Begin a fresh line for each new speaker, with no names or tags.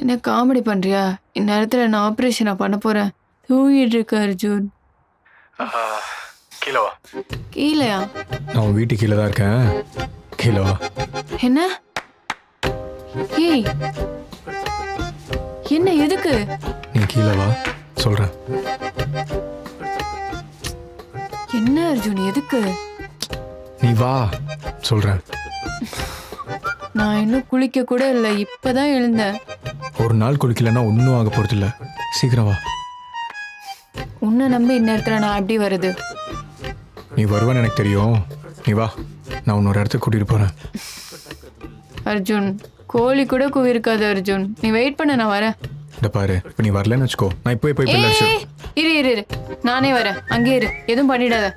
என்ன காமெடி பண்றியா? இந்நேரத்தில் நான் ஆப்ரேஷனா பண்ண போறேன். தூங்கிட்டு இருக்க அர்ஜுன்.
கீழே வா.
கீழையா?
நான் உன் வீட்டு கீழே தான் இருக்கேன். கீழே வா.
என்ன? ஏய், என்ன எதுக்கு?
நீ கீழே வா சொல்றேன்.
என்ன அர்ஜுன் எதுக்கு?
நீ வா சொல்றேன்.
நான் இன்னும் குளிக்க கூட இல்லை, இப்பதான் எழுந்தேன்.
ஒரு நாள் குளிக்கலன்னா ஒன்றும் ஆக போறது இல்லை. சீக்கிரம் வா.
உன்னை நம்பி இந்நேரத்தில் நான் எப்படி வருது?
நீ வருவேன்னு எனக்கு தெரியும். நீ வா, நான் உன்னொரு இடத்துக்கு கூட்டிட்டு போறேன்.
அர்ஜுன், கோழி கூட கூவிருக்காது அர்ஜுன். நீ வெயிட் பண்ண, நான் வரேன்.
இந்த பாரு, இப்போ நீ வரலன்னு வச்சுக்கோ, நான் இப்போ போய்
இரு இரு இரு, நானே வரேன். அங்கே இரு, எதுவும் பண்ணிடாத.